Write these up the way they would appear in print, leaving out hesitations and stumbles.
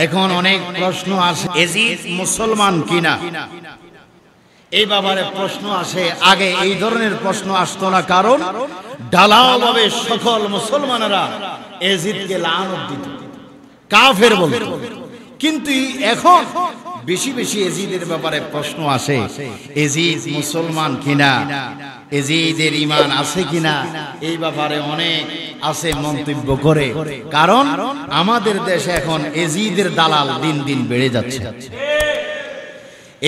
এখন অনেক প্রশ্ন আসে, এজিদ মুসলমান কিনা এই ব্যাপারে প্রশ্ন আসে। আগে এই ধরনের প্রশ্ন আসতো না, কারণ ঢালাওভাবে সকল মুসলমানেরা এজিদকে লানত দিত, কাফের বলত। কিন্তু এখন বেশি বেশি এজিদের ব্যাপারে প্রশ্ন আসে, এজিদ মুসলমান কিনা, এজিদের ঈমান আছে কিনা, এই ব্যাপারে অনেক আছে মন্তব্য করে। কারণ আমাদের দেশে এখন এজিদের দালাল দিন দিন বেড়ে যাচ্ছে,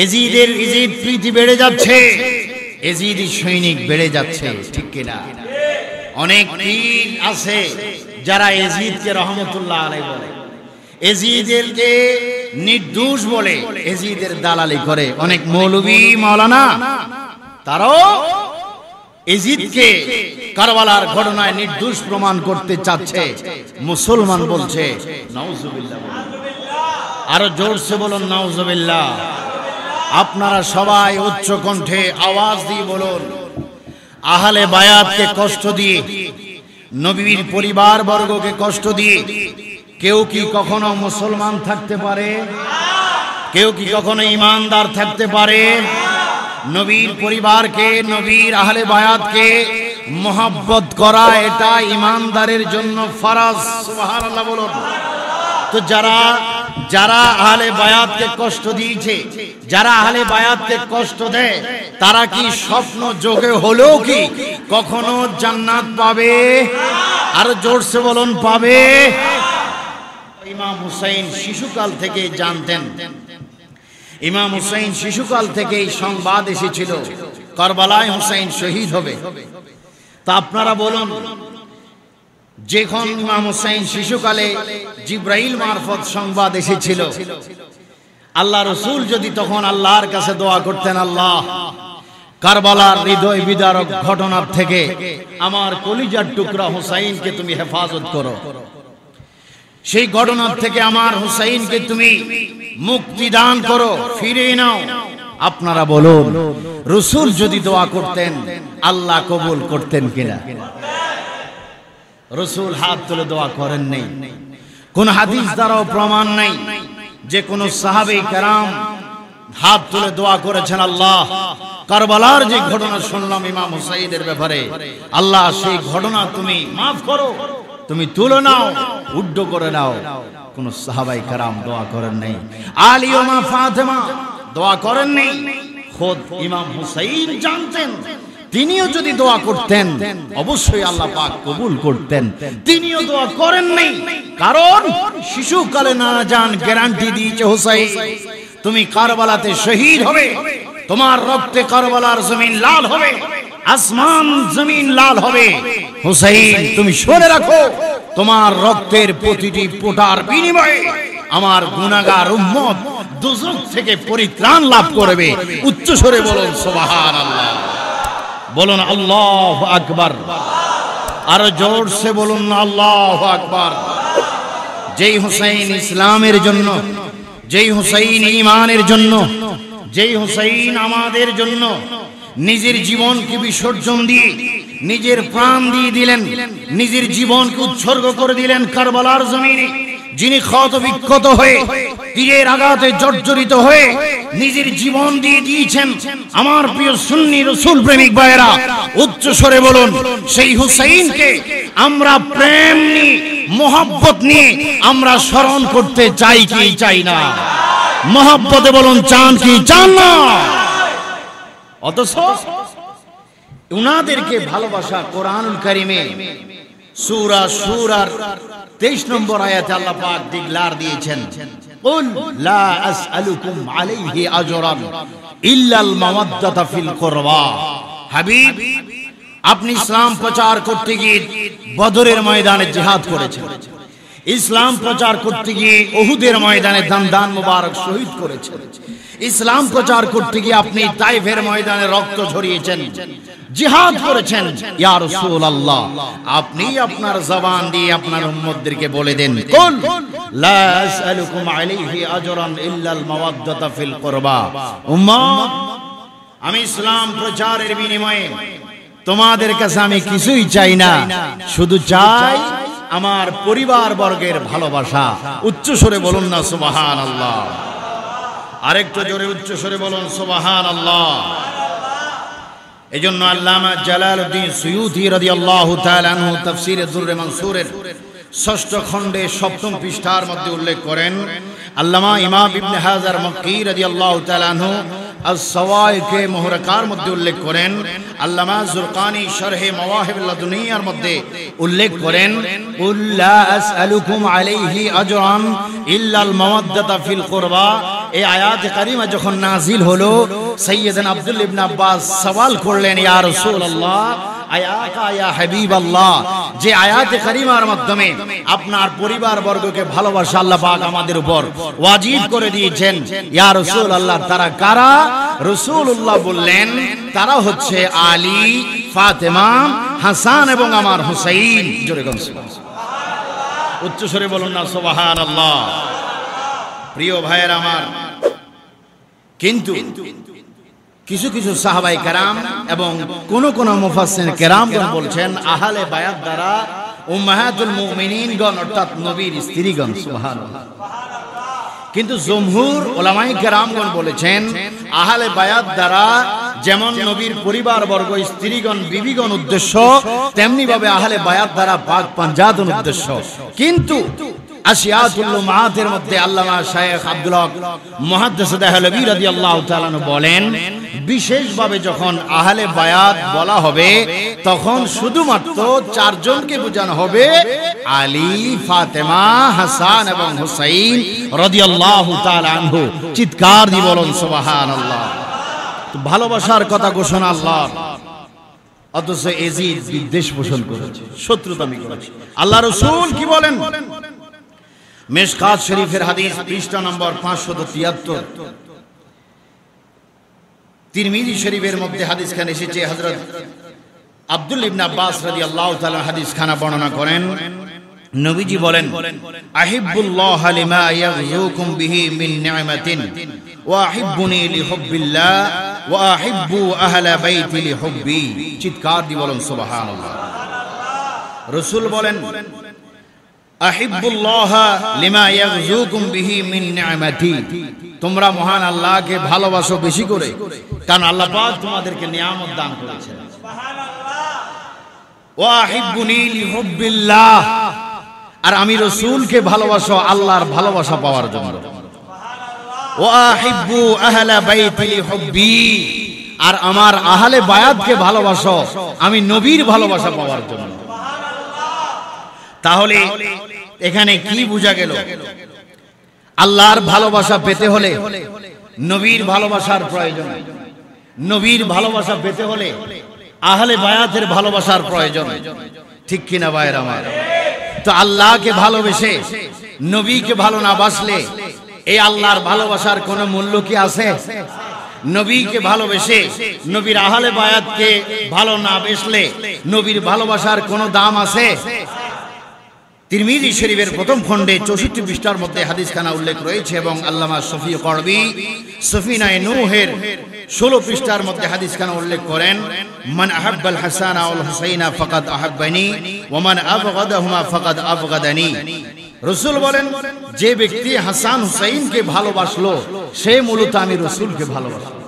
এজিদের ইজিদ প্রীতি বেড়ে যাচ্ছে, এজিদি সৈনিক বেড়ে যাচ্ছে, ঠিক কিনা? অনেক পীর আছে যারা এজিদকে রহমতুল্লাহ আলাইহি বলে, এজিদেরকে নির্দোষ বলে, এজিদের দালালি করে। অনেক মৌলভী মাওলানা তারাও এজিদকে কারবালার ঘটনায় নির্দোষ প্রমাণ করতে চাচ্ছে। মুসলমান বলছে নাউজুবিল্লাহ, আরো জোরসে বলুন নাউজুবিল্লাহ। আপনারা সবাই উচ্চ কণ্ঠে আওয়াজ দিয়ে বলুন, আহলে বায়াতকে কষ্ট দিয়ে, নবীর পরিবার বর্গকে কষ্ট দিয়ে কেউ কি কখনো মুসলমান থাকতে পারে? কেউ কি কখনো ঈমানদার থাকতে পারে? নবীর পরিবারকে, নবীর আহলে বায়াতকে মোহাব্বত করা এটা ঈমানদারের জন্য ফরজ। সুবহানাল্লাহ বলুন। তো যারা আহলে বায়াতকে কষ্ট দিয়েছে, যারা আহলে বায়াতকে কষ্ট দেয়, তারা কি স্বপ্ন যোগে হলেও কি কখনো জান্নাত পাবে? আরো জোরসে বলুন, পাবে? ইমাম হুসাইন শিশুকাল থেকে জানতেন, ইমাম হুসাইন শিশুকাল থেকেই সংবাদ এসেছিল কারবালায় হুসাইন শহীদ হবে। তা আপনারা বলুন, যখন ইমাম হুসাইন শিশুকালে জিবরাইল মারফত সংবাদ এসেছিল, আল্লাহ রাসূল যদি তখন আল্লাহর কাছে দোয়া করতেন, আল্লাহ কারবালার হৃদয় বিদারক ঘটনার থেকে আমার কলিজার টুকরা হুসাইনকে তুমি হেফাজত করো, সেই ঘটনার থেকে আমার হুসাইনকে তুমি মুক্তি দান করো, ফিরিয়ে নাও। আপনারা বলুন, রাসূল যদি দোয়া করতেন আল্লাহ কবুল করতেন কিনা? রাসূল হাত তুলে দোয়া করেন নাই। কোন হাদিস দ্বারাও প্রমাণ নাই যে কোন সাহাবে কেরাম হাত তুলে দোয়া করেছেন, আল্লাহ কারবালার যে ঘটনা শুনলাম ইমাম হুসাইনের ব্যাপারে, আল্লাহ সেই ঘটনা তুমি মাফ করো, তুমি তুলে নাও, উড্ড করে নাও। কোন সাহাবায়ে কেরাম দোয়া করেন নাই। আলী ও মা ফাতেমা দোয়া করেন নাই। খোদ ইমাম হুসাইন জানতেন তিনিও যদি দোয়া করতেন অবশ্যই আল্লাহ পাক কবুল করতেন। তিনিও দোয়া করেন নাই, কারণ শিশুকালে নানা জান গ্যারান্টি দিয়েছে, হুসাইন তুমি কারবালাতে শহীদ হবে, তোমার রক্তে কারবালার জমিন লাল হবে, আসমান জমিন লাল হবে। হুসাইন তুমি শুনে রাখো, তোমার রক্তের প্রতিটি ফোঁটার বিনিময়ে আমার গুনাহগার উম্মত দুজক থেকে পরিত্রাণ লাভ করবে। উচ্চ স্বরে বলুন সুবহানাল্লাহ, বলুন আল্লাহু আকবার, আর জোরসে বলুন আল্লাহু আকবার। যেই হুসাইন ইসলামের জন্য, যেই হুসাইন ঈমানের জন্য, যেই হুসাইন আমাদের জন্য নিজের জীবনকে বিসর্জন দিয়ে, নিজের প্রাণ দিয়ে দিলেন, নিজের জীবনকে উৎসর্গ করে দিলেন কারবালার জমিনে, যিনি ক্ষত বিক্ষত হয়ে তীরের আঘাতে জর্জরিত হয়ে নিজের জীবন দিয়ে দিয়েছেন। আমার প্রিয় সুন্নি রাসূল প্রেমিক ভাইয়েরা, উচ্চ স্বরে বলুন, সেই হুসাইনকে আমরা প্রেম নিয়ে, মোহাব্বত নিয়ে আমরা স্মরণ করতে চাই কি চাই না? মোহাব্বতে বলুন, চান কি চান না? অথচ উনাদেরকে ভালোবাসা কোরআনুল কারীমে সূরা সূরার 23 নম্বর আয়াতে আল্লাহ পাক ডিক্লেয়ার দিয়েছেন, কুল লা আসআলুকুম আলাইহি আজরান ইল্লাল মাওয়াদ্দাতা ফিল কুরবা। হাবিব, আপনি ইসলাম প্রচার করতে গিয়ে বদরের ময়দানে জিহাদ করেছেন, ইসলাম প্রচার করতে গিয়ে উহুদের ময়দানে দান মুবারক শহীদ করেছেন, ইসলাম প্রচার করতে গিয়ে আপনি তাইফের ময়দানে রক্ত ঝরিয়েছেন, জিহাদ করেছেন। ইয়া রাসূলুল্লাহ, আপনি আপনার জবান দিয়ে আপনার উম্মতদেরকে বলে দেন, কুল লা আসআলুকুম আলাইহি আজরান ইল্লাল মাওয়াদ্দাতা ফিল কুরবা। উম্মত, আমি ইসলাম প্রচারের বিনিময়ে তোমাদের কাছে আমি কিছুই চাই না, শুধু চাই আমার পরিবার বর্গের ভালোবাসা। উচ্চ স্বরে বলুন না সুবহানাল্লাহ। আরেকটু জোরে উচ্চ স্বরে বলুন সুবহানাল্লাহ। এজন্য আল্লামা জালালউদ্দিন সুয়ুতী রাদিয়াল্লাহু তাআলা আনহু তাফসীরে দুররে মানসুরের ৬ষ্ঠ খণ্ডে ৭ম পৃষ্ঠার মধ্যে উল্লেখ করেন, আল্লামা ইমাম ইবনে হাজার মক্কি রাদিয়াল্লাহু তাআলা আনহু আস-সাওয়াইকে মুহরাকার মধ্যে উল্লেখ করেন, আল্লামা জুরকানি শরহে মাওয়াহিবুল লাদুনিয়ার মধ্যে উল্লেখ করেন, কুল লা আসআলুকুম আলাইহি আজরান ইল্লাল মাওয়াদ্দাতা ফিল কুরবা। এই আয়াত কারিমা যখন নাজিল হলো, সাইয়্যিদানা আব্দুল্লাহ ইবনে আব্বাস সওয়াল করলেন, ইয়া রাসূলুল্লাহ আয়াকা ইয়া হাবিবাল্লাহ, যে আয়াত কারিমার মাধ্যমে আপনার পরিবার বর্গকে ভালোবাসা আল্লাহ পাক আমাদের উপর ওয়াজিব করে দিয়েছেন, ইয়া রাসূলুল্লাহ তারা কারা? রাসূলুল্লাহ বললেন, তারা হচ্ছে আলী, ফাতেমা, হাসান এবং আমার হুসাইন। জোরে বলুন সুবহানাল্লাহ। উচ্চ স্বরে বলুন না সুবহানাল্লাহ। প্রিয় ভাইয়ের আমার, কিন্তু কিছু কিছু সাহাবাই কেরাম এবং কোন কোন মুফাসসির কেরামগণ বলছেন আহলে বায়াত দ্বারা উম্মাহাতুল মুমিনিনগণ অর্থাৎ নবীর স্ত্রীগণ। সুবহানাল্লাহ। কিন্তু জমহুর উলামায়ে কেরামগণ বলেছেন আহলে বায়াত দ্বারা যেমন নবীর পরিবার বর্গ স্ত্রীগণ বিবিগণ উদ্দেশ্য, তেমনি ভাবে আহলে বায়াত দ্বারা পাক পাঞ্জাতন উদ্দেশ্য। কিন্তু আশিয়াতুল লুমাতের মধ্যে আল্লামা শায়েখ আব্দুল হক মুহাদ্দিস দেহলভী রাদিয়াল্লাহু তাআলা বলেন, বিশেষভাবে যখন আহলে বায়াত বলা হবে তখন শুধুমাত্র চারজনকে বোঝানো হবে, আলী, ফাতেমা, হাসান এবং হুসাইন রাদিয়াল্লাহু তাআলা আনহু। চিৎকার দিয়ে বলুন সুবহানাল্লাহ। তো ভালোবাসার কথা ঘোষণা আল্লাহর, অথচ ইয়াজিদ বিদ্বেষ পোষণ করেছে, শত্রুতামি করেছে। আল্লাহ রাসূল কি বলেন? মিশকাত শরীফের হাদিস পৃষ্ঠা নম্বর 573, তিরমিজি শরীফের মধ্যে হাদিস খান এসেছে, হযরত আব্দুল্লাহ ইবনে আব্বাস রাদিয়াল্লাহু তাআলা হাদিস খানা বর্ণনা করেন, নবীজি বলেন, আহিব্বুল্লাহ লিমা ইয়াগযুকুম বিহি মিন নি'মাতিন ওয়া আহিব্বুনি লিহুব্বিল্লাহ ওয়া আহিব্বু আহলা বাইতি লিহুব্বি। চিৎকার দিয়ে বলুন সুবহানাল্লাহ। রাসূল বলেন, আহিব্বুল্লাহ লিমা ইয়াগযুকুম বিহি মিন নি'মাতি, তোমরা মহান আল্লাহকে ভালোবাসো বেশি করে, কারণ আল্লাহ পাক তোমাদেরকে নিয়ামত দান করেছেন। সুবহানাল্লাহ। ওয়া আহিব্বুনি লিহুব্বিল্লাহ, আর আমি রাসূলকে ভালোবাসো আল্লাহর ভালোবাসা পাওয়ার জন্য। সুবহানাল্লাহ। ওয়া আহিব্বু আহলা বাইতি লিহুব্বি, আর আমার আহলে বায়াতকে ভালোবাসো আমি নবীর ভালোবাসা পাওয়ার জন্য। তাহলে এখানে কি বোঝা গেল? আল্লাহর ভালোবাসা পেতে হলে নবীর ভালোবাসার প্রয়োজন, নবীর ভালোবাসা পেতে হলে আহলে বায়াতের ভালোবাসার প্রয়োজন। ঠিক কিনা ভাইয়ের আমার? তো আল্লাহকে ভালোবেসে নবীকে ভালো না বাসলে এই আল্লাহর ভালোবাসার কোনো মূল্য কি আছে? নবীকে ভালোবেসে নবীর আহলে বায়াতকে ভালো না বেসলে নবীর ভালোবাসার কোনো দাম আছে? তিরমিজি শরীফের প্রথম খণ্ডে 64 পৃষ্ঠার মধ্যে হাদিসখানা উল্লেখ রয়েছে এবং আল্লামা শফি করবি সফিনায়ে নূহের 16 পৃষ্ঠার মধ্যে হাদিসখানা উল্লেখ করেন, মান আহাব্বাল হাসানা ওয়াল হুসাইনা ফাকাদ আহাব্বানি ওয়া মান আবগাদাহুমা ফাকাদ আবগাদানি। রাসূল বলেন, যে ব্যক্তি হাসান হুসাইনকে ভালোবাসলো সে মূলত আমি রাসূলকে ভালোবাসলো।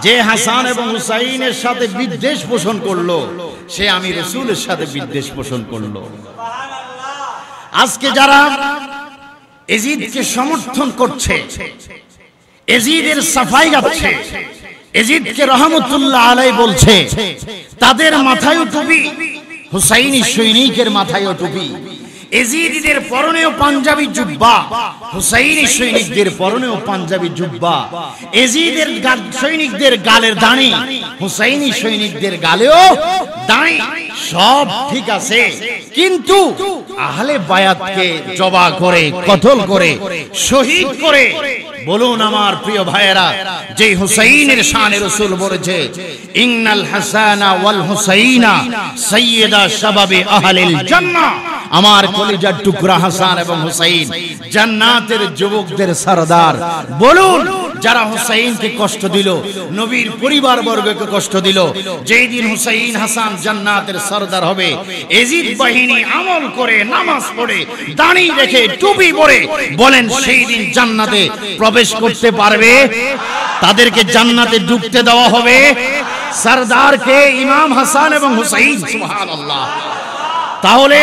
যে হাসান এবং হুসাইনের সাথে বিদ্বেষ পোষণ করলো সে আমি রাসূলের সাথে বিদ্বেষ পোষণ করলো। আজকে যারা ইয়াজিদকে সমর্থন করছে, ইয়াজিদের সাফাই গাচ্ছে, ইয়াজিদকে রহমতুল্লাহ আলাইহি বলছে, তাদের মাথায় টুপি, হুসাইনি সৈনিকের মাথায় টুপি, ইয়াজিদের পরনেও পাঞ্জাবি জুব্বা, হুসাইনি সৈনিকদের পরনেও পাঞ্জাবি জুব্বা, ইয়াজিদের সৈনিকদের গালের দাড়ি, হুসাইনি সৈনিকদের গালেও দাড়ি, সব ঠিক আছে, কিন্তু আহলে বায়াতকে জবা করে, কতল করে, শহীদ করে। বলুন আমার প্রিয় ভাইয়েরা, যে হুসাইনের শানে রাসূল বলেছে, ইন্নাল হাসানা ওয়াল হুসাইনা সাইয়্যিদা শাবাবি আহলিল জান্নাহ, আমার কলিজার টুকরা হাসান এবং হুসাইন জান্নাতের যুবকদের সরদার। বলুন যারা হুসাইনকে কষ্ট দিল, নবীর পরিবার বর্গকে কষ্ট দিল, যেই দিন হুসাইন হাসান জান্নাতের সরদার হবে, এজিদ বাহিনী আমল করে নামাজ পড়ে দাড়ি রেখে টুপি পরে বলেন সেই দিন জান্নাতে প্রবেশ করতে পারবে? তাদেরকে জান্নাতে ঢুকতে দেওয়া হবে? সরদারকে ইমাম হাসান এবং হুসাইন, সুবহানাল্লাহ। তাহলে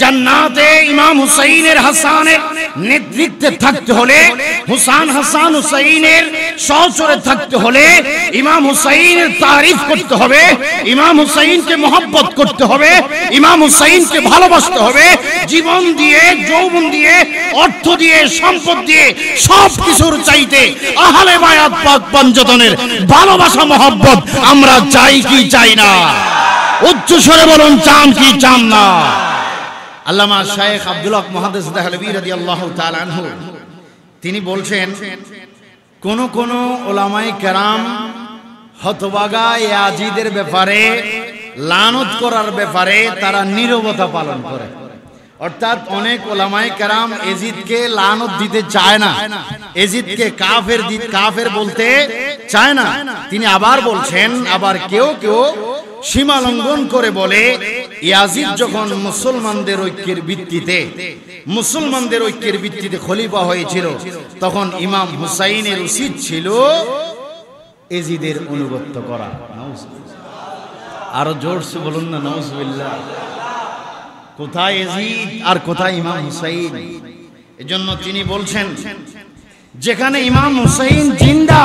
জান্নাতে ইমাম হুসাইনের হাসানের নেতৃত্বে থাকতে হলে, হাসান হুসাইনের সহচরে থাকতে হলে ইমাম হুসাইনের তারিফ করতে হবে, ইমাম হুসাইনকে মহব্বত করতে হবে, ইমাম হুসাইনকে ভালোবাসতে হবে। জীবন দিয়ে, যৌবন দিয়ে, অর্থ দিয়ে, সম্পদ দিয়ে, সব কিছুর চাইতে আহলে বায়াত পাক পঞ্চতনের ভালোবাসা মহব্বত আমরা চাই কি চাই না? উচ্চ স্বরে বলুন, চান কি চান না? আল্লামা শাইখ আব্দুল হক মুহাদ্দিস দেহলভী রাদিয়াল্লাহু তাআলা আনহু তিনি বলছেন, কোন কোন উলামায়ে কেরাম হতভাগা ইয়াজিদের ব্যাপারে, লানত করার ব্যাপারে তারা নীরবতা পালন করে। অর্থাৎ অনেক উলামায়ে কেরাম এজিদকে লানত দিতে চায় না, এজিদকে কাফের বলতে চায় না। তিনি আবার বলছেন, আবার কেউ কেউ সীমা লঙ্ঘন করে বলে, ইয়াজিদ যখন মুসলমানদের ঐক্যের ভিত্তিতে খলিফা হয়েছিল, তখন ইমাম হুসাইনের উচিত ছিল এজিদের অনুগত্য করা। আরো জোরসে বলুন না, নাউজুবিল্লাহ। কোথায় এজিদ আর কোথায় ইমাম হুসাইন? এজন্য তিনি বলছেন, যেখানে ইমাম হুসাইন জিন্দা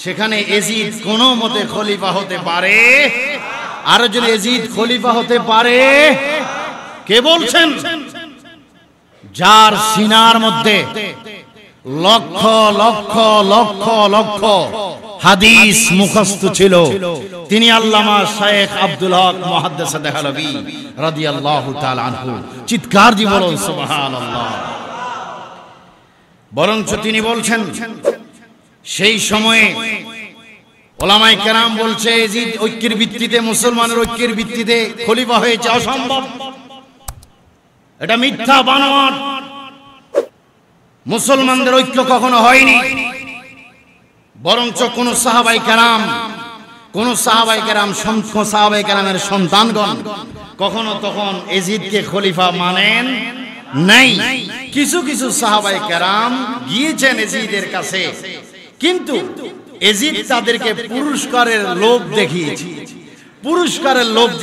সেখানে এজিদ কোনো মতে খলিফা হতে পারে। আর যদি এজিদ খলিফা হতে পারে, কে বলছেন? যার সিনার মধ্যে লক্ষ লক্ষ লক্ষ লক্ষ হাদিস মুখস্থ ছিল, তিনি আল্লামা শাইখ আব্দুল হক মুহাদ্দিস দেহলভী রাদিয়াল্লাহু তাআলা আনহু। চিৎকার দিয়ে বলুন সুবহানাল্লাহ। বরঞ্চ তিনি বলছেন, সেই সময়ে উলামায়ে কেরাম বলছে এজিদ ঐক্যের ভিত্তিতে, মুসলমানের ঐক্যের ভিত্তিতে খলিফা হয়েছে, অসম্ভব, এটা মিথ্যা বানোয়াট। মুসলমানদের ঐক্য কখনো হয়নি। বরঞ্চ কোন সাহাবায়ে কেরামের সন্তানগণ কখনো তখন এজিদকে খলিফা মানেন নাই। কিছু কিছু সাহাবায়ে কেরাম গিয়েছেন এজিদের কাছে, কিন্তু এজিদ তাদেরকে পুরস্কারের লোভ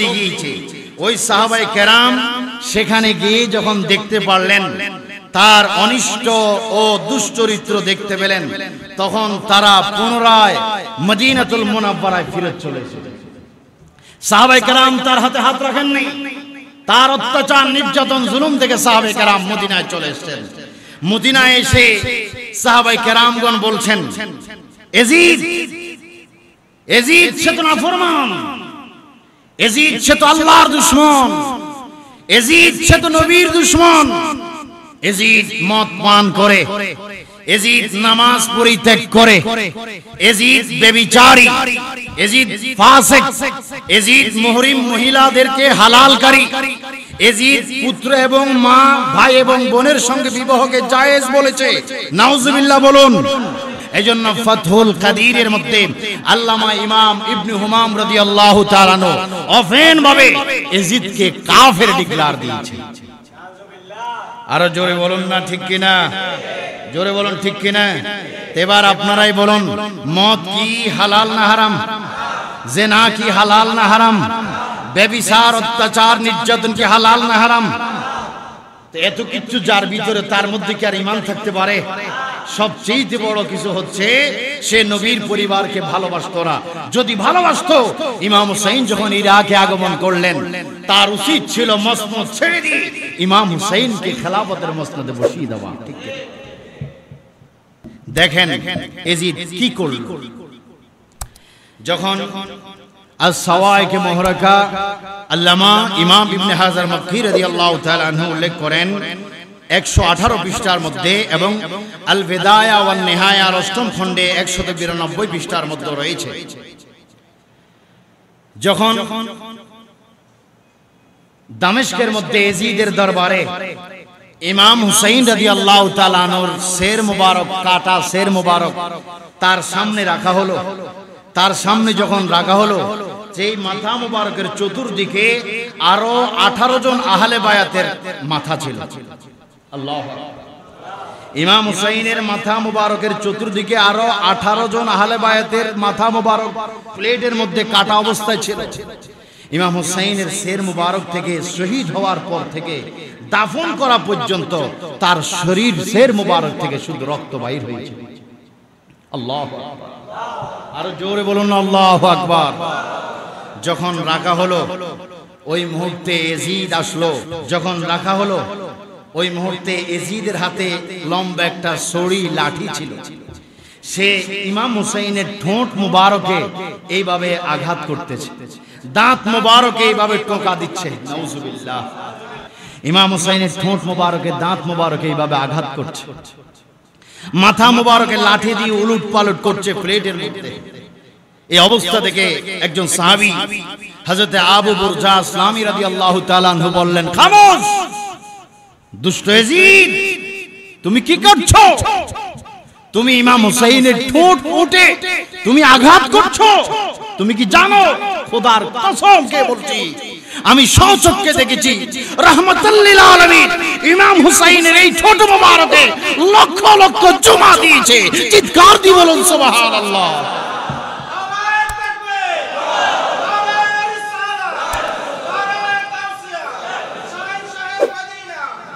দেখিয়েছে। ওই সাহাবায়ে কেরাম সেখানে গিয়ে যখন দেখতে পারলেন, তার অনিষ্ট ও দুশ্চরিত্র দেখতে পেলেন, তখন তারা পুনরায় মদিনাতুল মুনাওয়ারায় ফিরে চলেছে। সাহাবায়ে কেরাম তার হাতে হাত রাখেননি। তার অত্যাচার, নির্যাতন, জুলুম থেকে সাহাবায়ে কেরাম মদিনায় চলে এসেছেন। মদিনায় এসে সাহাবায়ে কেরামগণ বলছেন, এজিদ সে তো নাফরমান, এজিদ সে তো আল্লাহর দুশমন, এজিদ সে তো নবীর দুশমন, এজিদ মদ পান করে, এজিদ নামাজ পরিত্যাগ করে, এজিদ ব্যভিচারী, এজিদ ফাসিক, এজিদ মুহরিম মহিলাদেরকে হালালকারী, এজিদ পুত্র এবং মা, ভাই এবং বোনের সঙ্গে বিবাহকে জায়েজ বলেছে। নাউজুবিল্লাহ বলুন। এজন্য ফাতহুল কাদিরের মধ্যে আল্লামা ইমাম ইবনে হুমাম রাদিয়াল্লাহু তাআলা আনহু ওপেন ভাবে এজিদকে কাফের ডিক্লেয়ার দিয়েছে। আরো জোরে বলুন না ঠিক কিনা? জোরে বলুন ঠিক কিনা? এবার আপনারাই বলুন, মদ কি হালাল না হারাম? জিনা কি হালাল না হারাম? ব্যভিচার, অত্যাচার, নির্যাতন কি হালাল না হারাম? তো এত কিছু যার ভিতরে, তার মধ্যে কি আর ঈমান থাকতে পারে? সবচেয়ে বড় কিছু হচ্ছে সে নবীর পরিবারকে ভালোবাসতো না। যদি ভালোবাসতো, ইমাম হুসাইন যখন ইরাকে আগমন করলেন, তার উচিত ছিল মসনদ ছেড়ে দিয়ে ইমাম হুসাইনকে খেলাফতের মসনদে বসিয়ে দেওয়া। ঠিক দেখেন এজিদ কি করল। যখন আস-সাওয়াইকে মুহরাকা আল্লামা ইমাম ইবনে হাজার মক্কি রাদিয়াল্লাহু তাআলা আনহু উল্লেখ করেন 118 পৃষ্ঠার মধ্যে, এবং আল বিদায়া ওয়ান নিহায়ার 8ম খণ্ডে 192 পৃষ্ঠার মধ্যে রয়েছে। যখন দামেস্কের মধ্যে এজিদের দরবারে ইমাম হুসাইন রাদিয়াল্লাহু তাআলা আনহুর শের মুবারক, কাটা শের মুবারক তার সামনে রাখা হলো। তার সামনে যখন রাখা হলো, যেই মাথা মুবারকের চতুর্দিকে আরো 18 জন আহলে বায়াতের মাথা ছিল। আল্লাহু আকবার। ইমাম হুসাইনের মাথা মুবারকের চতুর্দিকে আরো 18 জন আহলে বায়াতের মাথা মুবারক প্লেটের মধ্যে কাটা অবস্থায় ছিল। ইমাম হুসাইনের শের মুবারক থেকে শহীদ হওয়ার পর থেকে দাফন করা পর্যন্ত তার শরীর শের মুবারক থেকে শুধু রক্ত বাইর হয়েছে। আল্লাহু আকবার। আরো জোরে বলুন না আল্লাহু আকবার। যখন রাখা হলো ওই মুহূর্তে ইয়াজিদ আসলো। যখন রাখা হলো ওই মুহূর্তে ইয়াজিদের হাতে লম্বা একটা ছড়ি লাঠি ছিল। সে ইমাম হুসাইনের ঠোঁট মুবারকে এইভাবে আঘাত করতেছে, দাঁত মুবারকে এইভাবে টোকা দিচ্ছে। নাউজুবিল্লাহ। ইমাম হুসাইনের ঠোঁট মুবারকে, দাঁত মুবারকে এইভাবে আঘাত করছে, মাথা মুবারকে লাঠি দিয়ে উলট পালট করছে প্লেটের মধ্যে। এই অবস্থা দেখে একজন সাহাবী হযরত আবু বুরজা আসলামী রাদিয়াল্লাহু তাআলা আনহু বললেন, খামোশ দুষ্ট ইয়াজিদ, তুমি কি করছো? তুমি ইমাম হুসাইনের ঠোঁট উঠে তুমি আঘাত করছো? তুমি কি জানো? খোদার কসম কে বলছি, আমি স্বচক্ষে দেখেছি রাহমাতুল লিল আলামিন ইমাম হুসাইনের এই ঠোঁট মোবারকে লক্ষ লক্ষ চুমা দিয়েছে। চিৎকার দিয়ে বলুন সুবহানাল্লাহ।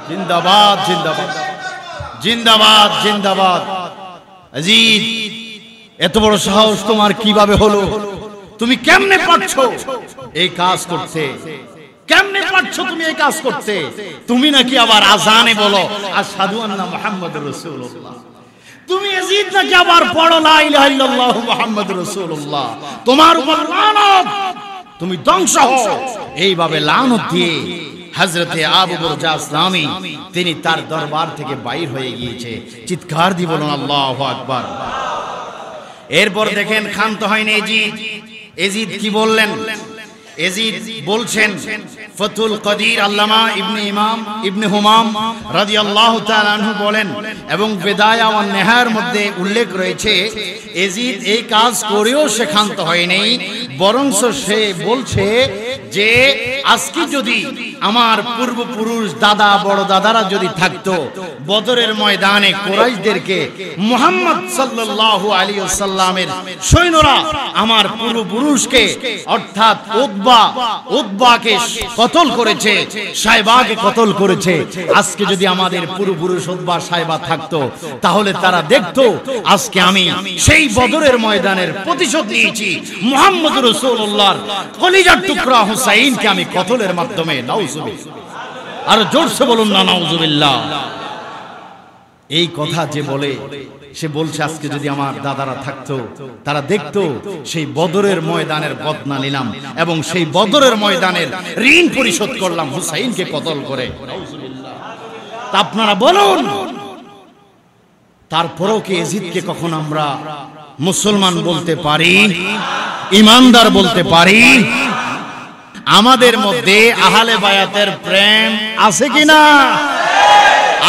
জিন্দাবাদ জিন্দাবাদ জিন্দাবাদ জিন্দাবাদ। আজিজ, এত বড় সাহস তোমার কিভাবে হলো? তুমি কেমনে পারছো এই কাজ করতে? কেমনে পারছো তুমি এই কাজ করতে? তুমি নাকি আবার আযানে বলো আশহাদু আন্না মুহাম্মাদুর রাসূলুল্লাহ। তুমি ইয়াজিদ নাকি আবার পড়ো লা ইলাহা ইল্লাল্লাহু মুহাম্মাদুর রাসূলুল্লাহ। তোমার উপর লানত, তুমি ধ্বংস হও। এইভাবে লানত দিয়ে হযরতে আবু বুরজা আসলামী তিনি তার দরবার থেকে বাইর হয়ে গিয়েছে। চিৎকার দিয়ে বলুন আল্লাহু আকবার। এরপর দেখেন ক্ষান্ত হয়নি ইয়াজিদ। ইয়াজিদ কি বললেন? ইয়াজিদ বলছেন, ফাতুল কদির আল্লামা ইবনে হুমাম রাদিয়াল্লাহু তাআলা আনহু বলেন, এবং বিদায়া ওয়ান নেহার মধ্যে উল্লেখ রয়েছে ইয়াজিদ এই কাজ করেও সে ক্ষান্ত হয়নি, বরং সে বলছে যে আজকে যদি আমার পূর্বপুরুষ দাদা বড় দাদারা যদি থাকতো, বদরের ময়দানে কুরাইশদেরকে মুহাম্মদ সাল্লাল্লাহু আলাইহি ওয়াসাল্লামের সৈন্যরা আমার পূর্বপুরুষকে অর্থাৎ উতবাকে কতল করেছে, সাইবাকে কতল করেছে। আজকে যদি আমাদের পূর্বপুরুষ উতবা সাইবা থাকতো, তাহলে তারা দেখতো আজকে আমি সেই বদরের ময়দানের প্রতিশোধ নিয়েছি। মুহাম্মদ রাসূলুল্লাহর কলিজার টুকরা হুসাইনকে আমি কতলের মাধ্যমে। নাউজুবিল্লাহ। আর জোরসে বলুন না নাউজুবিল্লাহ। এই কথা যে বলে, সে বলছে আজকে যদি আমার দাদারা থাকতো, তারা দেখতো সেই বদরের ময়দানের বদনা নিলাম এবং সেই বদরের ময়দানের ঋণ পরিশোধ করলাম হুসাইনকে কতল করে। তা আপনারা বলুন, তারপরেও কি ইয়াজিদকে কখন আমরা মুসলমান বলতে পারি, ইমানদার বলতে পারি? আমাদের মধ্যে আহলে বায়াতের প্রেম আছে কিনা?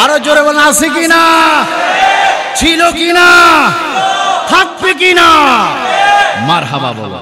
আরো জোরে বলেন, আছে কিনা? ছিল কিনা? থাকবে কিনা? মারহাবা বলো।